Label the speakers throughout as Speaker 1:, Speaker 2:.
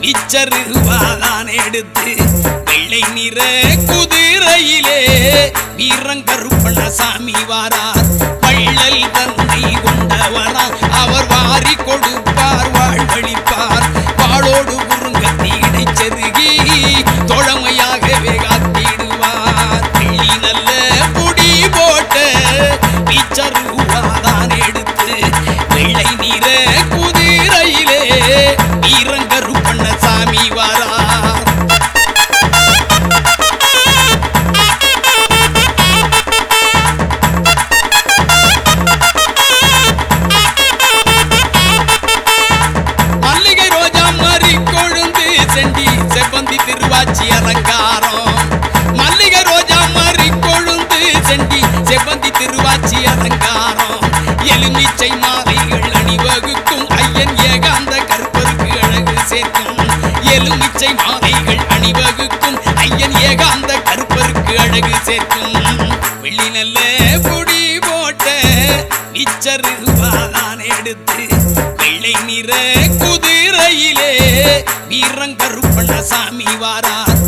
Speaker 1: நிச்சருவாதான் எடுத்து வெள்ளை நிற குதிரையிலே வீரங்கருப்பண்ணசாமி வாரார். வள்ளல் தன்னை கொண்டவரா அவர் வாரி கொடுப்பார் வாழ்வழிப்பார். வாளோடு குறுங்கத்தி இடைச்செருகி தோழமையாகவே காத்திடுவார். வெள்ளி நல்ல புடி போட்ட நிச்சருவாதான் எடுத்து வெள்ளை நிற குதிரையிலே வீரங்கருப்பண்ணசாமி வாரார். மல்லிகை ரோஜா மறி கொழுந்து செண்டி செவ்வந்தி திருவாச்சி அலங்காரம். மல்லிகை ரோஜா மறி கொழுந்து செண்டி செவ்வந்தி திருவாச்சி அலங்காரம். எலுமிச்சை மாலைகள் அணிவகுக்கும் ஐயன் ஏகாந்த கற்பருக்கு அழகு சேர்க்கும். எலுமிச்சை மாலைகள் அணிவகுக்கும் ஐயன் ஏகாந்த கற்பருக்கு அழகு சேர்க்கும். வெள்ளி நல்ல புடி போட்ட நிச்சருவாதான் எடுத்து வெள்ளை நிற குதிரையிலே வீரங்கருப்பண்ணசாமி வாரார்.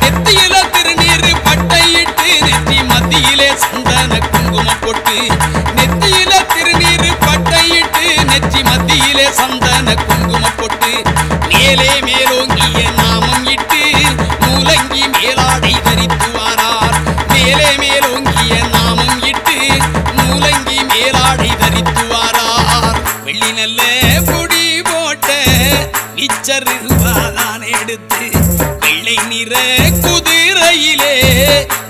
Speaker 1: நெத்தியில திருநீர் பட்டையிட்டு நெற்றி மத்தியிலே சந்தன குங்குமம் போட்டு. நெத்தியில திருநீர் பட்டையிட்டு நெற்றி மத்தியிலே சந்தன குங்குமம் போட்டு. மேலே மேலோங்கிய நாமம் இட்டு மூலங்கி மேலாடை தரித்து வாரார். மேலே மேலோங்கிய நாமம் இட்டு மூலங்கி மேலாடை தரித்து வாரார். வெள்ளி நல்ல புடி போட்ட நிச்சருவாதான் எடுத்து வெள்ளை நிற குதிரையிலே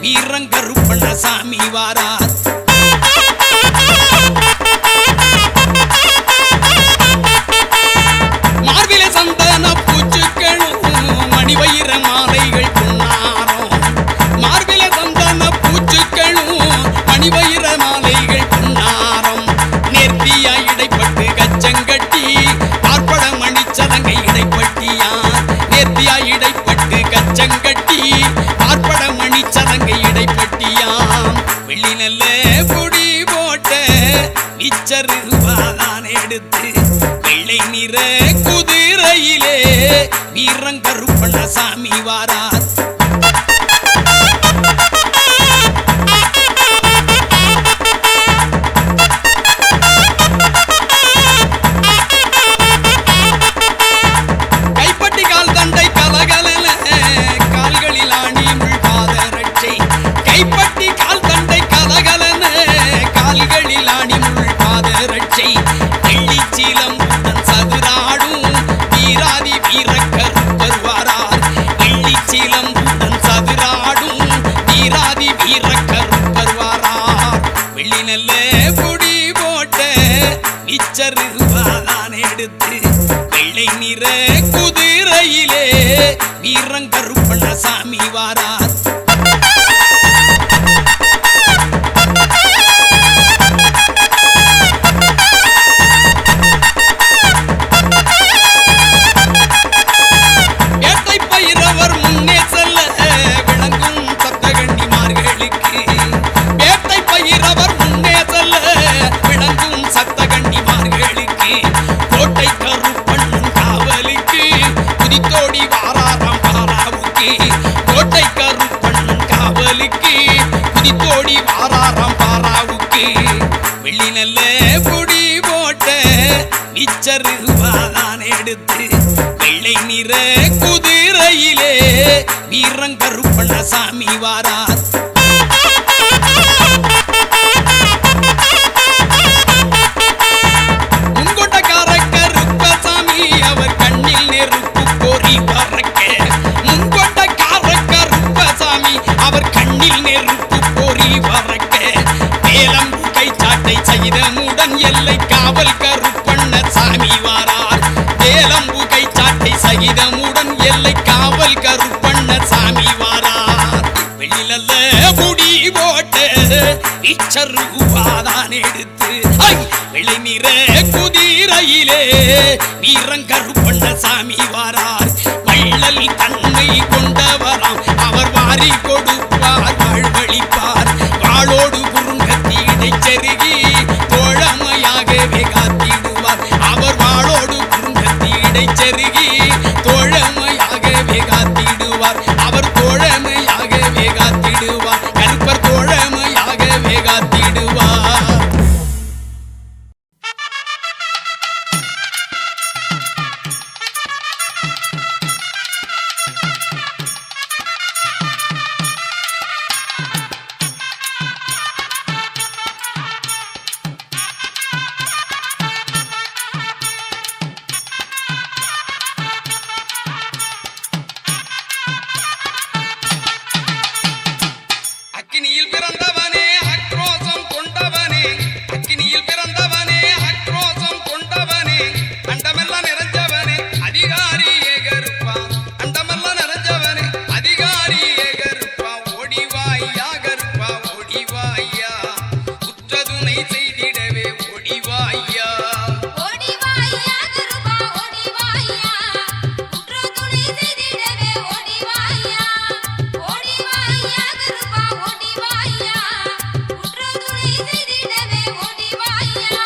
Speaker 1: வீரங்கருப்பண்ணசாமி வாரார். மார்பிலே சந்தன பூச்சுக்களும் மணிவயிர மாலைகள் பொன்னாரம். மார்பிலே சந்தன பூச்சுக்களும் மணிவயிர மாலைகள் பொன்னாரம். நேர்த்தியா இடைப்பட்டு கச்சங்கட்டி பார்ப்பட மணிச்சலங்கை இடைப்பட்டியா. நேர்த்தியா இடைப்பட்டு கச்சங்கட்டி பார்ப்பட மணிச்சலங்கை இடைப்பட்டியாம். வெள்ளி நல்ல புடி போட்ட நிச்சருவாதான் எடுத்து வெள்ளை நிற குதிரையிலே வீரங்கருப்பண்ணசாமி வாரார். கைப்பட்டி கால் தண்டை கலகலன கால்களில் ஆணி முள் பாதரட்சை. கைப்பட்டி கால் தண்டை கலகலன கால்களில் ஆணி முள் பாதரட்சை. வெள்ளிச்சீலம் சதுராடும் வீராதி வீரக்கருப்பர் வாரார். வெள்ளிச்சீலம் சதுராடும் வீராதி வீரக்கருப்பர் வாரார். வெள்ளி நல்ல புடி போட்ட நிச்சருவாதான் எடுத்து வெள்ளை நிற குதிரையிலே வீரங்கருப்பண்ணசாமி வாரார். வேட்டை பயிரவர் முன்னே செல்ல விளங்கும் சப்தகன்னிமார்களுக்கு. வேட்டை பயிரவர் முன்னே செல்ல விளங்கும் சப்தகன்னிமார்களுக்கு. கோட்டை கருப்பண்ணன் காவலுக்கு குதித்தோடி வாராராம் பாராவுக்கு. கோட்டை கருப்பண்ணன் காவலுக்கு குதித்தோடி வாராராம் பாராவுக்கு. வெள்ளி நல்ல புடி போட்ட நிச்சருவாதான் எடுத்து வெள்ளை நிற குதிரையிலே வீரங்கருப்பண்ணசாமி வாரார். முன்கொண்டக்கார கருப்பசாமி அவர் கண்ணில் நெருப்பு கோரி பறக்க. முன்கொண்டக்கார கருப்பசாமி அவர் கண்ணில் நெருப்பு கோரி பறக்க. மேலம் கை சாட்டை சகிதமுடன் எல்லை காவல் கருப்பண்ணசாமி வாரார். வேலம்பு கை சாட்டை சகிதமுடன் எல்லை காவல் கருப்பண்ணசாமி வாரார். வெளியில முடி போட்ட நிச்சருவாதான் எடுத்து வெள்ளை நிற குதிரையிலே வீரங்கருப்பண்ணசாமி வாரார். வள்ளல் தன்மை வாக்கை கொண்டவராம் அவர் வாரி கொடுப்பார் வாழ்வழிப்பார் வாளோடு குறுங்கத்தி இடைச்செருகி தோழமையாகவே காத்திடுவார் அவர் வாளோடு குறுங்கத்தி இடைச்செருகி தோழமையாகவே காத்திடுவார் அவர் தோழமையாகவே காத்திடுவார் கருப்பர் தோழமையாகவே காத்திடுவார். அக்கினியில் பிறந்தவனே ஆக்ரோஷம் கொண்டவனே அக்கினியில் பிறந்தவனே ஆக்ரோஷம் கொண்டவனே அண்டமெல்லாம் நிறைஞ்சவனே அதிகாரி ஏகருப்பா அண்டமெல்லாம் நிறைஞ்சவனே அதிகாரி ஏகருப்பா ஓடிவாயா கருப்பா ஓடிவாயா குற்றதுணை செய்திடவே ஓடிவாயா
Speaker 2: ஓடிவாயா கருப்பா ஓடிவாயா குற்றதுணை செய்திடவே ஓடிவாயா ஓடிவாயா கருப்பா ஓடிவாயா குற்றதுணை செய்திடவே ஓடிவாயா.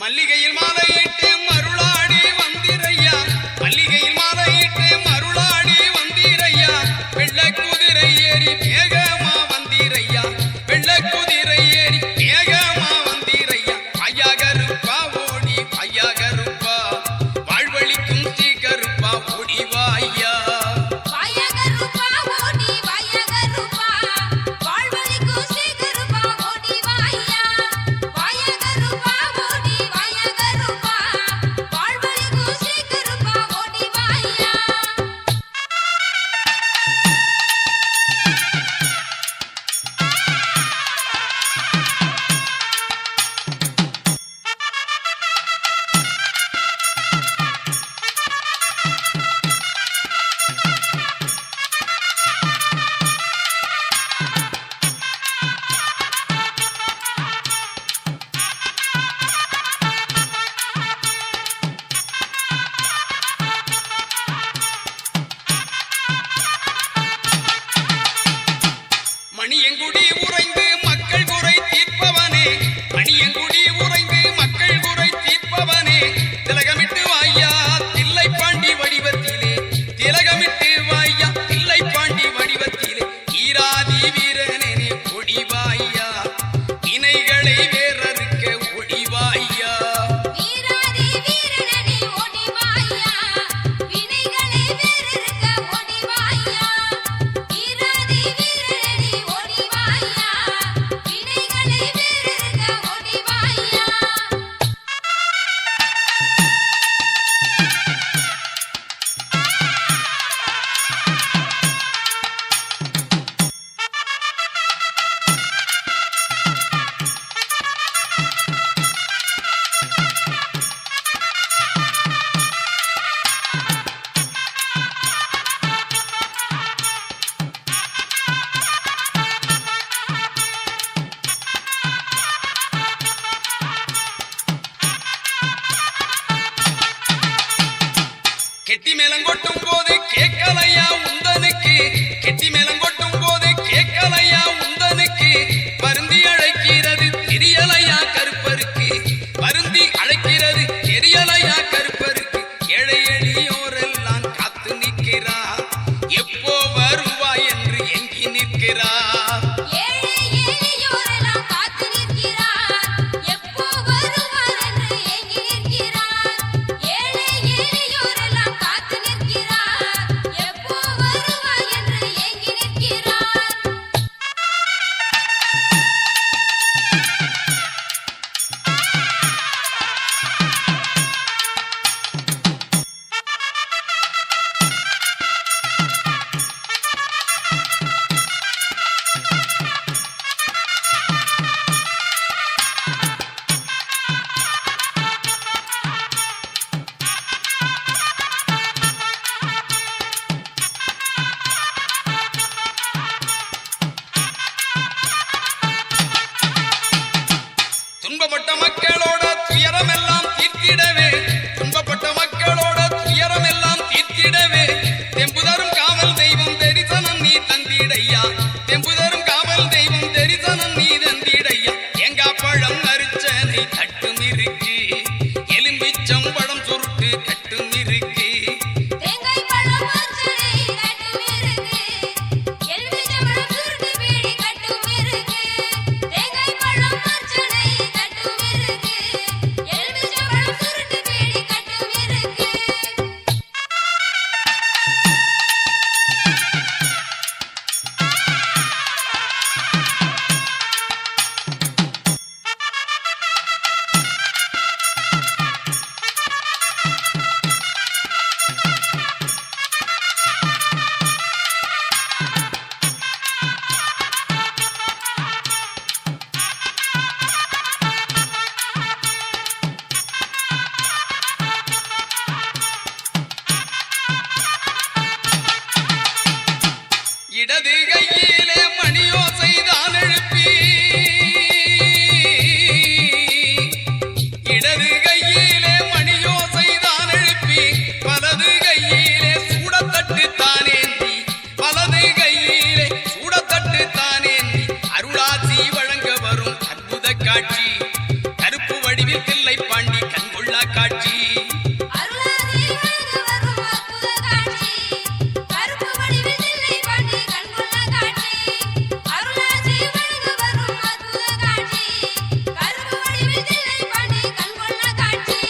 Speaker 1: மல்லிகையில் மாலையிட்டு மருளாடி வந்திரையா மல்லிகையில் மாலையிட்டு மருளாடி வந்திரையா வெள்ளை குதிரை ஏறி வேகமா வந்திரையா வெள்ளை குதிரை ஏறி வேகமா வந்திரையா ஐயா கருப்பா ஓடி ஐயா கருப்பா வாழ்வழிக்கும் ஸ்ரீ கருப்பா ஓடி வாயா
Speaker 2: வாயா கருப்பா ஓடி வாயா கருப்பா வாழ்வழிக்கும் ஸ்ரீ கருப்பா ஓடிவாயா வாயா கருப்பா ஓடி வாயா கருப்பா வாழ்வழிக்கும் ஸ்ரீ கருப்பா ஓடிவாயா.
Speaker 1: மணியங்குடி உறைந்து மக்கள் குறை தீர்ப்பவனே மணியங்குடி உறைந்து மக்கள் குறை தீர்ப்பவனே திலகமிட்டு வாயா தில்லை பாண்டி வடிவத்திலே திலகமிட்டு வாயா தில்லை பாண்டி வடிவத்திலே ஈராதி வீரனே ஒடிவாயா இணைகளை வேறறுக்க ஒடிவாயா
Speaker 2: வீராதி வீரனே ஓடிவாயா வினைகளை வேறறுக்க ஓடிவாயா வீராதி வீரனே ஓடிவாயா வினைகளை வேறறுக்க ஓடிவாயா.
Speaker 1: காட்சி கருப்பு வடிவில் தில்லை பாண்டி கண்கொள்ளா காட்சி
Speaker 2: அருளாதே வணங்கு வரும் அற்புத காட்சி கருப்பு வடிவில் தில்லை பாண்டி கண்கொள்ளா காட்சி அருளாதே வணங்கு வரும் அற்புத காட்சி கருப்பு வடிவில் தில்லை பாண்டி கண்கொள்ளா காட்சி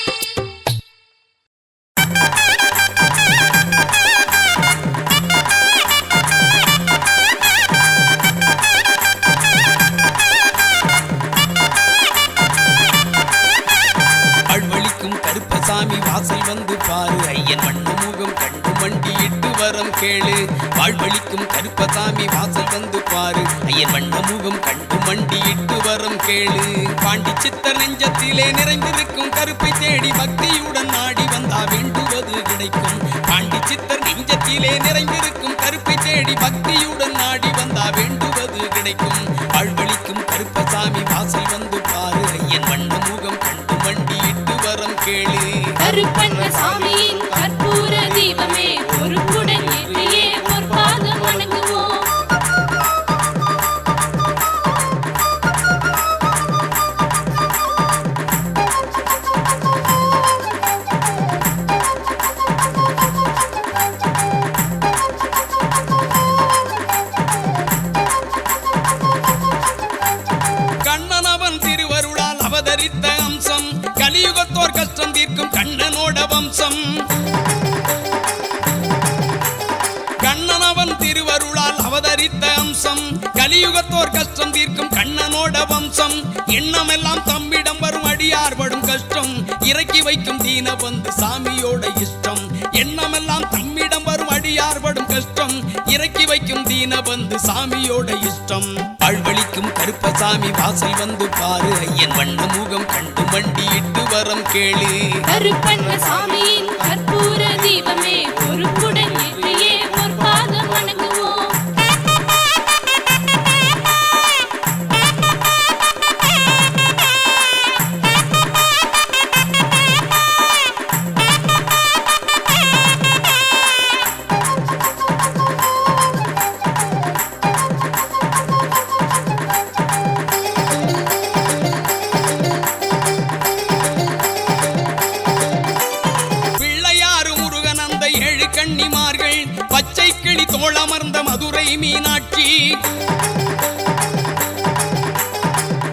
Speaker 1: கருப்பசாமி வாசல் வந்து பாரு ஐயன் வண்ண முகம் கண்டு மண்டியிட்டு வரம் கேளு வாழ்வழிக்கும் கருப்பசாமி வாசல் வந்து பாரு ஐயன் வண்ண முகம் கண்டு மண்டியிட்டு வரம் கேளு பாண்டி சித்தர் நெஞ்சத்திலே நிறைந்திருக்கும் கருப்பை தேடி பக்தியுடன் நாடி வந்தா வேண்டுவது கிடைக்கும் பாண்டி சித்தர் நெஞ்சத்திலே நிறைந்திருக்கும் கருப்பை தேடி பக்தியுடன் நாடி வந்தா வேண்டுவது கிடைக்கும் வாழ்வழிக்கும் கருப்பசாமி வாசல் வந்து பாரு ஐயன் வண்ண முகம் கண்டு மண்டியிட்டு வரம் கேளு
Speaker 2: கருப்பண்ண சாமியின் கற்பூர தீபமே பொறுப்புடன் ஏற்றியே பொற்பாதம் வணங்குவோம்
Speaker 1: கண்ணனவன் திருவருளால் அவதரித்த அம்சம் கலியுகத்தோர் கஷ்டம் தீர்க்கும் கண்ணனோட வம்சம் கண்ணனவன் திருவருளால் அவதரித்த அம்சம் கலியுகத்தோர் கஷ்டம் தீர்க்கும் கண்ணனோட வம்சம் எண்ணமெல்லாம் தம்மிடம் வரும் அடியார் படும் கஷ்டம் இறக்கி வைக்கும் தீனபந்து சாமியோட இஷ்டம் எண்ணமெல்லாம் தம்மிடம் வரும் அடியார் படும் கஷ்டம் இறக்கி வைக்கும் தீனபந்து சாமியோட இஷ்டம் வாழ்வழிக்கும் கருப்பசாமி வாசல் வந்து பாரு ஐயன் வண்ண முகம் கண்டு மண்டியிட்டு வரம் கேளு
Speaker 2: கருப்பண்ண சாமியின் கற்பூர தீபமே பொறுப்புடன் ஏற்றியே பொற்பாதம் வணங்குவோம்
Speaker 1: பிள்ளையாறு முருகன் அந்த ஏழு கன்னிமார்கள் பச்சை கிளி தோளமர்ந்த மதுரை மீனாட்சி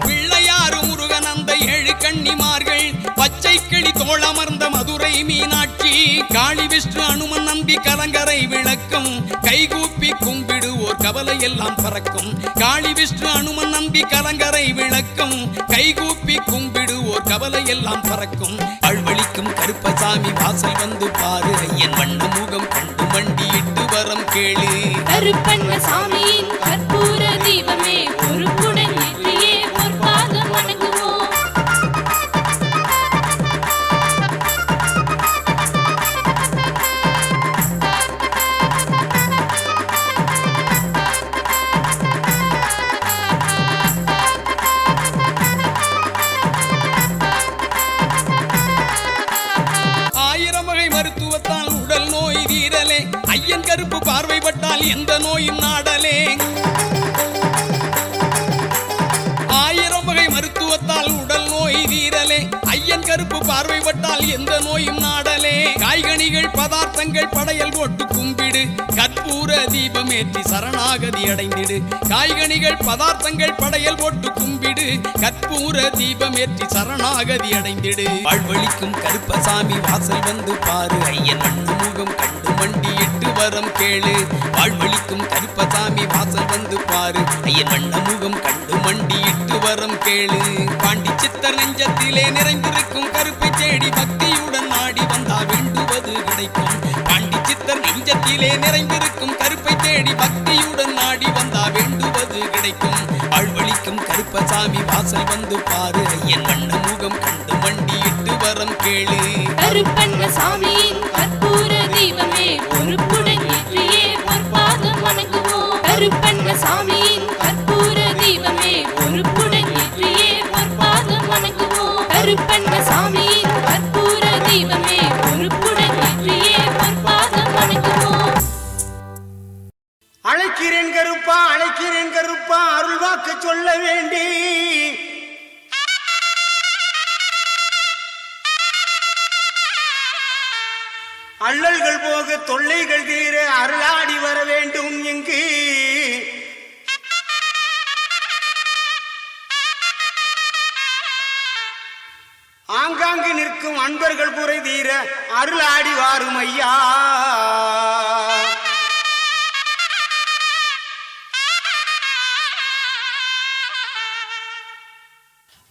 Speaker 1: பிள்ளையாறு முருகன் அந்த ஏழு கன்னிமார்கள் பச்சை கிளி தோளமர்ந்த மதுரை மீனாட்சி காளி விஷ்ணு அனுமன் நம்பி கலங்கரை விளக்கம் கைகூப்பி கும்பிடுவோர் கவலை எல்லாம் பறக்கும் காளி விஷ்ணு அனுமன் நம்பி கலங்கரை விளக்கம் கைகூப்பி கும்பிடுவோர் கவலை எல்லாம் பறக்கும் வாழ்வழிக்கும் கருப்பசாமி வாசல் வந்து பாரு ஐயன் வண்ண முகம் கண்டு மண்டியிட்டு வரம் கேளு
Speaker 2: கருப்பண்ண சாமியின் கற்பூர தீபமே பொறுப்புடன் ஏற்றியே பொற்பாதம் வணங்குவோம்
Speaker 1: ஆயிரம் வகை மருத்துவத்தால் உடல் நோய் தீரலே ஐயன் கருப்பு பார்வைப்பட்டால் எந்த நோயும் நாடலே ஆயிரம் வகை மருத்துவத்தால் உடல் நோய் தீரலே ஐயன் கருப்பு பார்வைப்பட்டால் எந்த நோயும் நாடலே காய்கனிகள் பதார்த்தங்கள் படையல் போட்டு கும்பிடு கற்பூர தீபமேற்றி சரணாகதி அடைந்திடு காய்கனிகள் பதார்த்தங்கள் படையல் போட்டு கும்பிடு கற்பூர தீபமேற்றி சரணாகதி அடைந்திடு வாழ்வழிக்கும் கருப்பசாமி வாசல் வந்து பாரு ஐயன் வண்ண முகம் கண்டு மண்டியிட்டு வரம் கேளு வாழ்வழிக்கும் கருப்பசாமி வாசல் வந்து பாரு ஐயன் வண்ண முகம் கண்டு மண்டியிட்டு வரம் கேளு பாண்டி சித்தர் நெஞ்சத்திலே நிறைந்திருக்கும் கருப்பை தேடி பக்தியுடன் நாடி வந்தா வேண்டுவது கிடைக்கும் பாண்டி சித்தர் நெஞ்சத்திலே நிறைந்திருக்கும் கருப்பை தேடி பக்தியுடன் நாடி வந்தா வேண்டுவது கிடைக்கும் வாழ்வழிக்கும் கருப்பசாமி வாசல் வந்து பாரு ஐயன் வண்ண முகம் கண்டு மண்டியிட்டு வரம் கேளு
Speaker 2: கருப்பண்ண சாமியின் கற்பூர தீபமே பொறுப்புடன் ஏற்றியே பொற்பாதம் வணங்குவோம் கருப்பண்ண சாமியின் கற்பூர தீபமே பொறுப்புடன் ஏற்றியே பொற்பாதம் வணங்குவோம் கருப்பண்ண சாமியின் கற்பூர தீபமே பொறுப்புடன் ஏற்றியே பொற்பாதம் வணங்குவோம்
Speaker 3: அழைக்கிறேன் கருப்பா அருள்வாக்கு சொல்ல வேண்டி அல்லல்கள் போக தொல்லைகள் தீர அருளாடி வர வேண்டும் இங்கு ஆங்காங்கு நிற்கும் அன்பர்கள் குறை தீர அருளாடி வாரும் ஐயா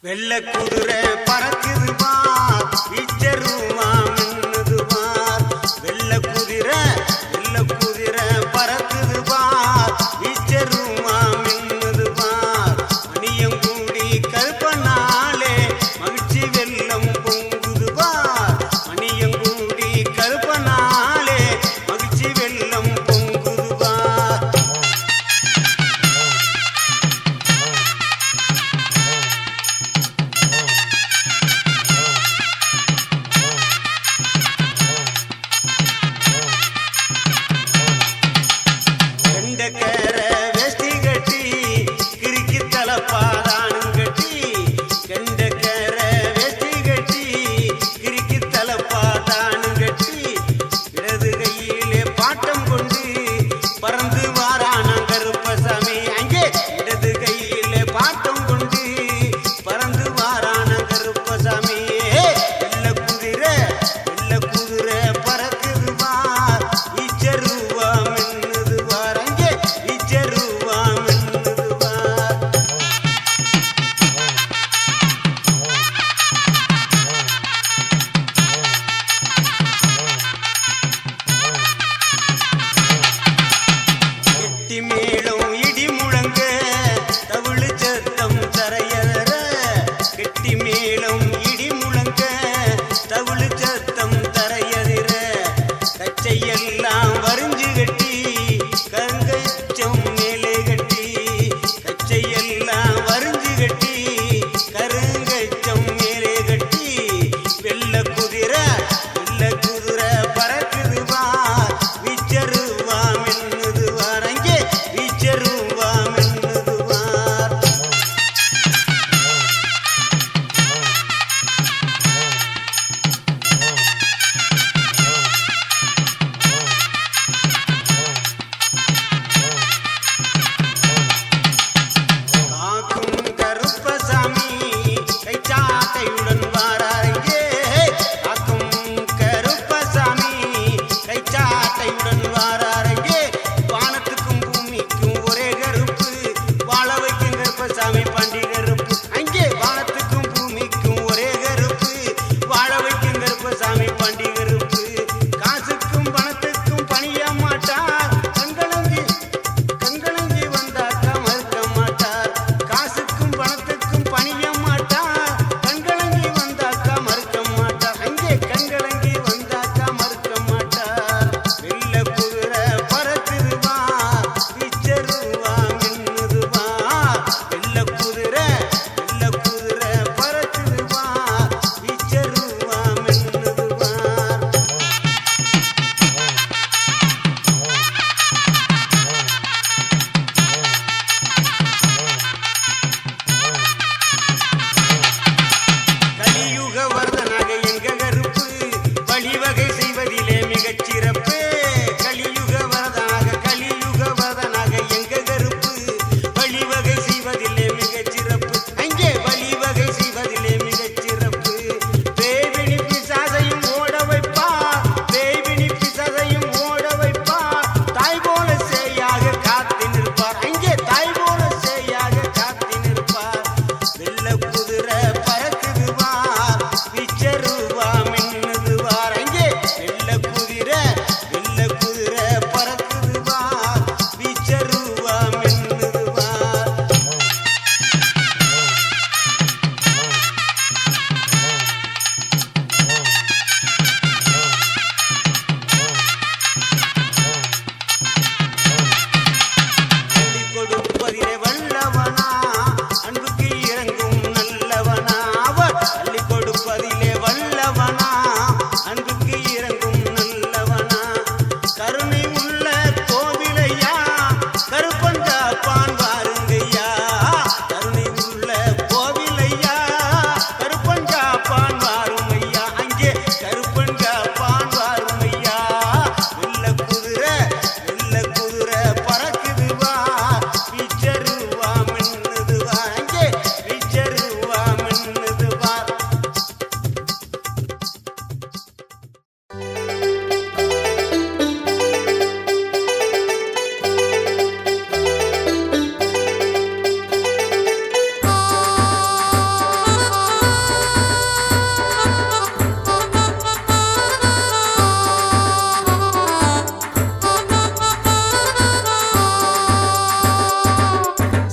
Speaker 3: வெள்ள குதிரை பறக்குது பார் இச்சருமா மின்னுது பார் வெள்ள குதிரை பறக்குது பார் இச்சருமா மின்னுது பார் மணியங்கூடி கருப்பனாலே மகிழ்ச்சி வெள்ளம் பொங்குது பார் மணியங்கூடி கருப்பனாலே மகிழ்ச்சி வெள்ளம் பொங்குது பார்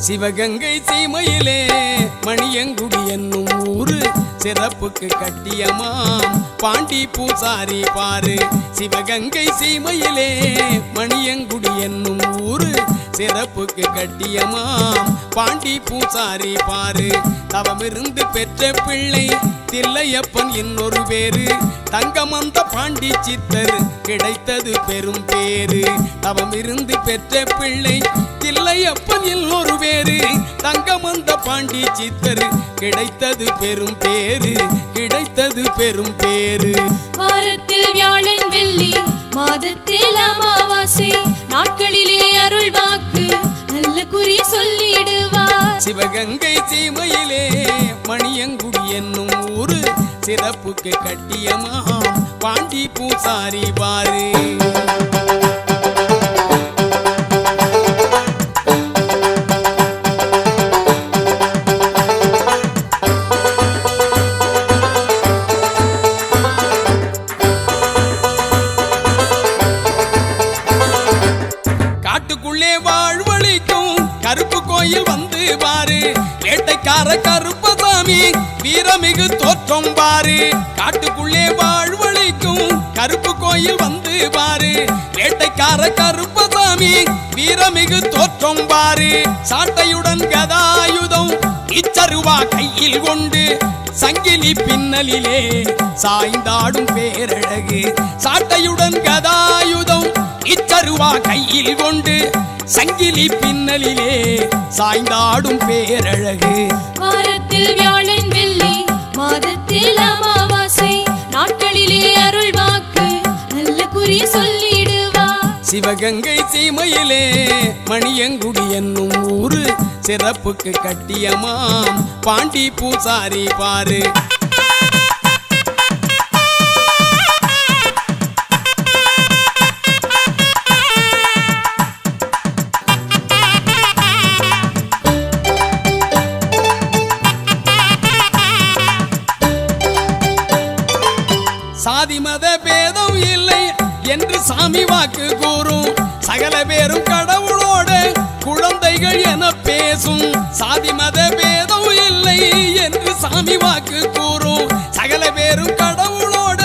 Speaker 1: சிவகங்கை சீமையிலே மணியங்குடி என்னும் ஊரு சிறப்புக்கு கட்டியமாம் பாண்டி பூசாரி பாரு. சிவகங்கை சீமையிலே மணியங்குடி என்னும் ஊரு சிறப்புக்கு கட்டியமாம் பாண்டி பூசாரி பாரு. தவமிருந்து பெற்ற பிள்ளை தில்லையப்பன் இன்னொரு பேரு. தங்கமந்த பாண்டி சித்தர் கிடைத்தது பெரும் பேரு. தவமிருந்து பெற்ற பிள்ளை தில்லையப்பன் இன்னொரு பேரு. தங்கமந்த பாண்டி சித்தர் கிடைத்தது பெரும் பேரு. கிடைத்தது பெரும் பேரு.
Speaker 4: வாரத்தில் வியாழன் வெள்ளி மாதத்தில் அமாவாசை நாட்களிலே அருள் வாக்கு நல்ல குறி சொல்லிடுவார்.
Speaker 1: சிவகங்கை சீமையிலே மணியங்குடி என்னும் ஊரு சிறப்புக்கு கட்டியமாம் பாண்டி பூசாரி பாரு. காட்டுக்குள்ளே வாழ்வழிக்கும் கருப்பு கோயில் வந்து பாரு. வேட்டைக்கார கருப்பசாமி வீரமிகு தோற்றம் பாரு. காட்டுக்குள்ளே வாழ்வழிக்கும் கருப்பு கோயில் வந்து பாரு. வேட்டைக்கார கருப்பசாமி வீரமிகு தோற்றம் பாரு. சாட்டையுடன் கதாயுதம் இச்சருவா கையில் கொண்டு சங்கிலி பின்னலிலே சாய்ந்தாடும் பேரழகு. சாட்டையுடன் கதாயுதம் இச்சருவா கையில் கொண்டு சங்கிலி பின்னலிலே சாய்ந்தாடும் பேரழகு.
Speaker 4: வாரத்தில் வியாழன் வெள்ளி மாதத்தில் அமாவாசை நாட்களிலே அருள் வாக்கு நல்ல குறி சொல்லிடுவார்.
Speaker 1: சிவகங்கை சீமையிலே மணியங்குடி என்னும் ஊரு சிறப்புக்கு கட்டியமாம் பாண்டி பூசாரி பாரு. சாதி மத பேதம் இல்லை என்று சாமி வாக்கு கூறும். சகல பேரும் கடவுளோட குழந்தைகள் என பேசும். சாதி மத பேதம் இல்லை என்று சாமி வாக்கு கூறும். சகல பேரும் கடவுளோட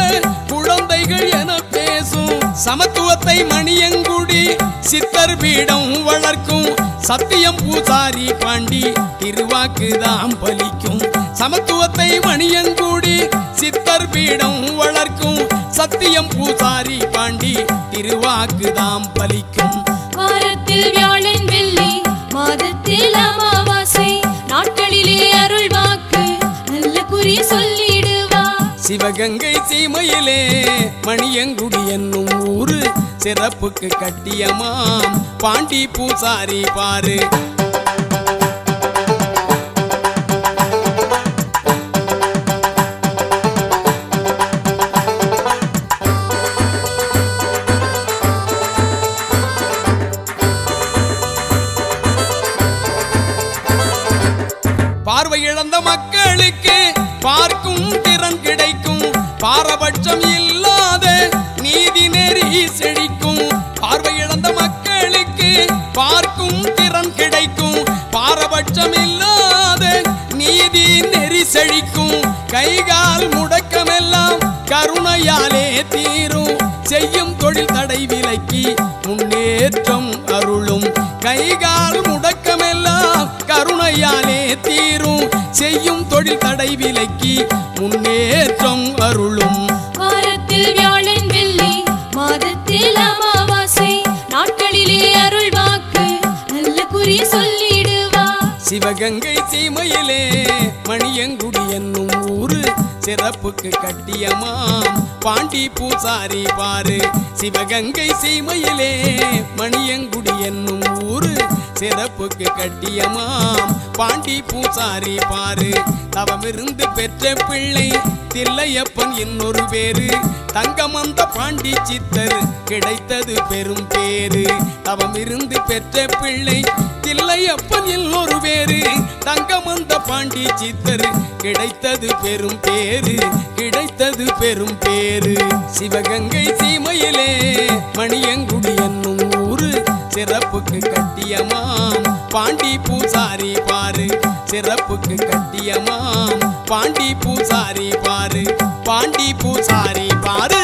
Speaker 1: குழந்தைகள் என பேசும். சமத்துவத்தை மணியங்குடி சித்தர் பீடம் வளர்க்கும். சத்தியம் பூசாரி பாண்டி திருவாக்குதாம் பலிக்கும். சமத்துவத்தை மணியங்குடி சித்தர் பீடம் வளர்க்கும். சத்தியம் பூசாரி பாண்டி திருவாக்குதாம் பலிக்கும்.
Speaker 4: வாரத்தில் வியாழன் வெள்ளி மாதத்தில் அமாவாசை நாட்களிலே அருள் வாக்கு நல்ல குறி சொல்லிடுவார்.
Speaker 1: சிவகங்கை சீமையிலே மணியங்குடி என்னும் ஊரு சிறப்புக்கு கட்டியமாம் பாண்டி பூசாரி பாரு. பார்வை இழந்த மக்களுக்கு பார்க்கும் திறன் கிடைக்கும். பாரபட்சம் இல்லாத நீதி நெறி செழிக்கும். பார்வை இழந்த மக்களுக்கு பார்க்கும் திறன் கிடைக்கும். பாரபட்சம் இல்லாத நீதி நெறி செழிக்கும். கைகால் முடக்கமெல்லாம் கருணையாலே தீரும். செய்யும் தொழில் தடை விலக்கி முன்னேற்றம் அருளும். கைகால் முடக்கமெல்லாம் கருணையாலே தீரும். செய்யும் தொழில் தடை விலக்கி முன்னேற்றம் அருளும்.
Speaker 4: வாரத்தில் வியாழன் வெள்ளி மாதத்தில் அமாவாசை நாட்களிலே அருள் வாக்கு நல்ல குறி சொல்லிடுவார்.
Speaker 1: சிவகங்கை சீமையிலே மணியங்குடி என்னும் ஊரு சிறப்புக்கு கட்டியமாம் பாண்டி பூசாரி பாரு. சிவகங்கை சீமையிலே மணியங்குடி என்னும் ஊரு சிறப்புக்கு கட்டியமாம் பாண்டி பூசாரி பாரு. தவமிருந்து பெற்ற பிள்ளை தில்லையப்பன் இன்னொரு பேரு. தங்கமந்த பாண்டி சித்தர் கிடைத்தது பெரும் பேரு. தவமிருந்து பெற்ற பிள்ளை தில்லையப்பன் இன்னொரு பேரு. தங்கமந்த பாண்டி சித்தர் கிடைத்தது பெரும் பேரு. கிடைத்தது பெரும் பேரு. சிவகங்கை சீமையிலே மணியங்குடி என்னும் ஊரு சிறப்புக்கு கட்டியமாம் பாண்டி பூசாரி பாரு சிறப்புக்கு கட்டியமாம் பாண்டி பூசாரி பாரு பாண்டி பூசாரி பாரு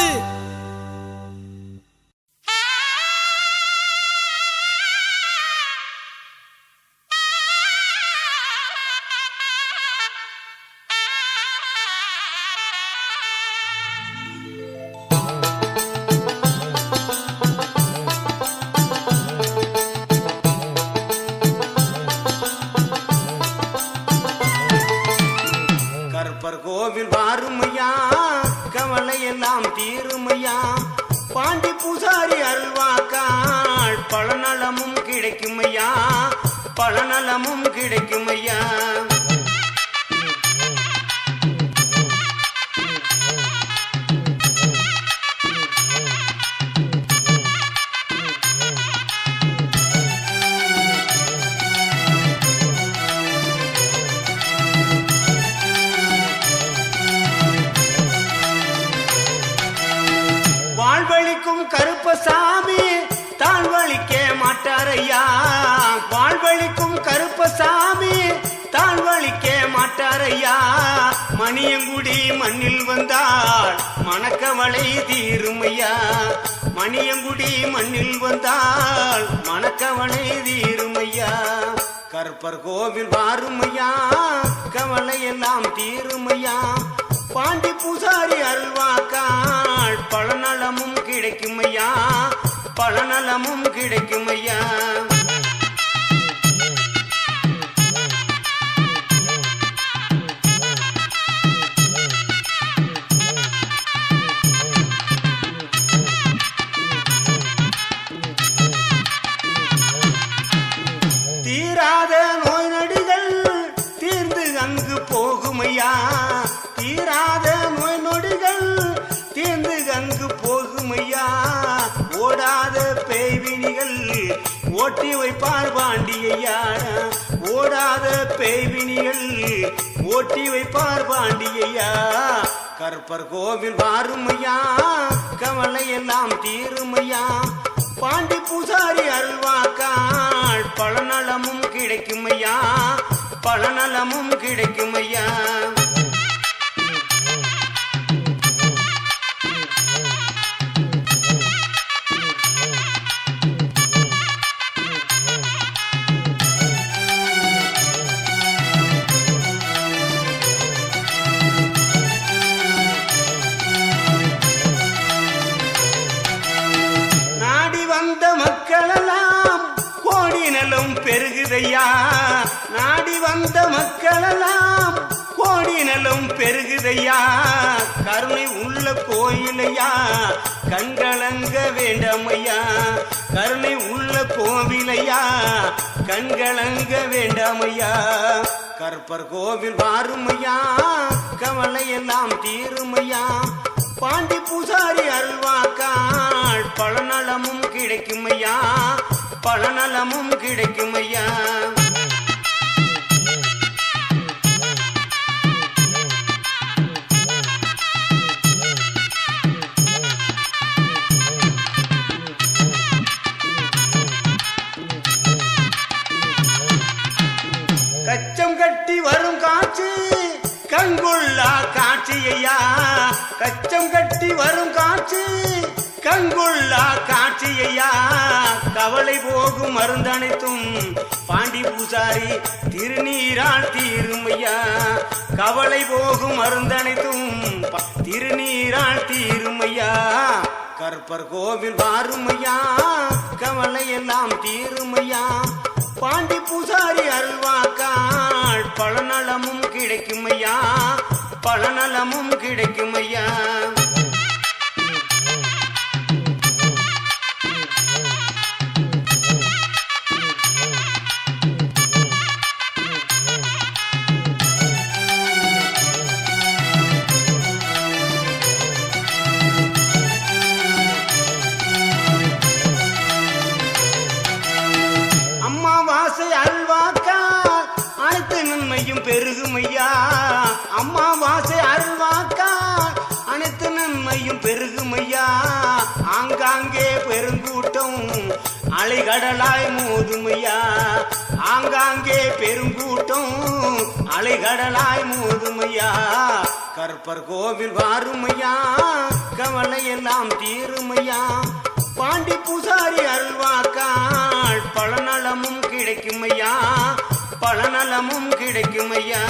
Speaker 3: கருப்பர் கோவில் வாருமையா கவலை எல்லாம் தீருமையா பாண்டி பூசாரி அல்வாக்காள் பழநலமும் கிடைக்குமையா பழநலமும் கிடைக்குமையா வாழ்வழிக்கும் கருப்பசாமி தாழ்வழிக்க மாட்டாரையா வாழ்வழிக்கும் கருப்பசாமி தாழ்வழிக்க மாட்டாரையா மணியங்குடி மண்ணில் வந்தால் மணக்கவளை தீருமையா மணியங்குடி மண்ணில் வந்தால் மணக்கவளை தீருமையா கருப்பர் கோவில் வாருமையா கவலை எல்லாம் தீருமையா பாண்டி பூசாரி அல்வாக்காள் பழநலமும் கிடைக்குமையா பழநலமும் கிடைக்குமையா தீராத நோய் நொடிகள் தீர்ந்து அங்கு போகுமையா தீராத நோய் நொடிகள் தீர்ந்து அங்கு போகுமையா ஓடாத பேய்வினிகள் ஓட்டி வைப்பார் பாண்டியையா ஓடாத பேய்வினிகள் ஓட்டி வைப்பார் பாண்டியையா கருப்பர் கோவில் வாருமையா கவலை எல்லாம் தீருமையா பாண்டி பூசாரி அல்வாக்காள் பழநலமும் கிடைக்குமையா பழநலமும் கிடைக்குமையா மக்களெல்லாம் கோடி நலம் பெருகுதையா நாடி வந்த மக்களெல்லாம் கோடி நலம் பெருகுதையா கருணை உள்ள கோயிலையா கண்களங்க வேண்டாமையா கருணை உள்ள கோவிலையா கண்களங்க வேண்டாமையா கருப்பர் கோவில் வாருமையா கவலை எல்லாம் தீருமையா பாண்டி பூசாரி அல்வாக்காள் பழநலமும் கிடைக்குமையா பழநலமும் கிடைக்குமையா கச்சம் கட்டி வரும் காட்சி கண்கொள்ளா காட்சியையா கச்சம் கட்டி வரும் காட்சி கண்கொள்ளா காட்சியையா கவலை போகும் மருந்தனைத்தும் பாண்டி பூசாரி திருநீரால் தீருமையா கவலை போகும் மருந்தனைத்தும் திருநீரால் தீருமையா கருப்பர் கோவில் வாருமையா கவலை எல்லாம் தீருமையா பாண்டி பூசாரி அல்வாக்காள் பழநலமும் கிடைக்குமையா பழநலமும் கிடைக்குமையா அம்மாவாசை அல்வாக்கால் அனைத்து நன்மையும் பெருகுமையா அம்மாவாசை அல்வாக்கால் அனைத்து நன்மையும் பெருகுமையா ஆங்காங்கே பெருங்கூட்டம் அலைகடலாய் மோதுமையா ஆங்காங்கே பெருங்கூட்டம் அலைகடலாய் மோதுமையா கருப்பர் கோவில் வாருமையா கவலை எல்லாம் தீருமையா பாண்டி பூசாரி அருள்வாக்காள் பலநலமும் கிடைக்குமையா பலநலமும் கிடைக்குமையா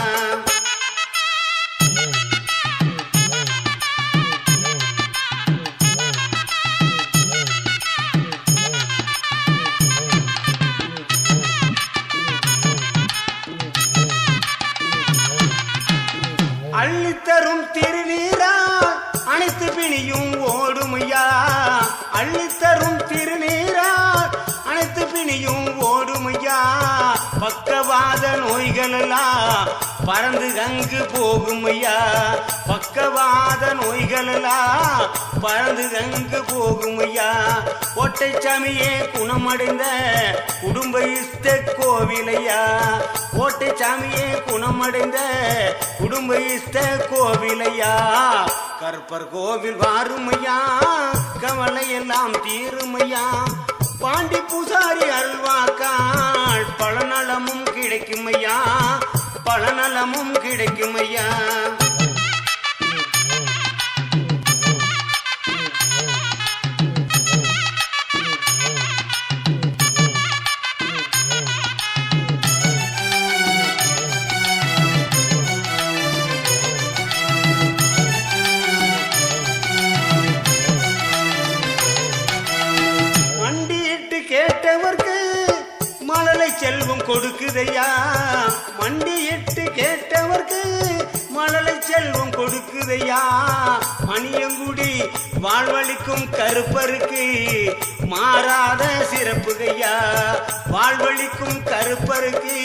Speaker 3: அள்ளித்தரும் திருநீரா அனைத்து பிணியும் ஓடுமையா அள்ளித்தரும் திருநீரா அனைத்து பிணியும் ஓடுமையா பக்கவாத நோய்களெல்லாம் பறந்து அங்கு போகுமையா பக்கவாத நோய்களெல்லாம் பறந்து அங்கு போகுமையா ஒட்டை சாமியே குணமடைந்த குடும்ப இஷ்ட கோவிலையா ஓட்டை சாமியே குணமடைந்த குடும்ப இஷ்ட கோவிலையா கருப்பர் கோவில் வாருமையா கவலை எல்லாம் தீருமையா பாண்டி பூசாரி அருள்வாக்காள் பலநலமும் கிடைக்குமையா பலநலமும் கிடைக்குமையா கேட்டவர்க்கு மழலை செல்வம் கொடுக்குதையா மண்டியிட்டு கேட்டவர்க்கு மழலை செல்வம் கொடுக்குதையா மணியங்குடி வாழ்வழிக்கும் கருப்பருக்கு மாறாத சிறப்புகையா வாழ்வழிக்கும் கருப்பருக்கு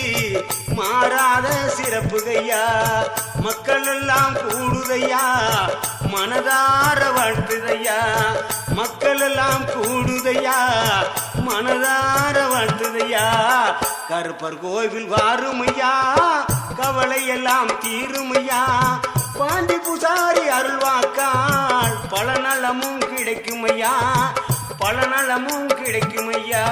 Speaker 3: மாறாத சிறப்புகையா மக்கள் எல்லாம் கூடுதையா மனதார வாழ்த்துதையா மக்கள் எல்லாம் கூடுதையா மனதார வாழ்த்துதையா கருப்பர் கோவில் வாருமையா கவலை எல்லாம் தீருமையா பாண்டி பூசாரி அருள்வாக்காள் பலநலமும் கிடைக்குமையா பலநலமும் கிடைக்குமையா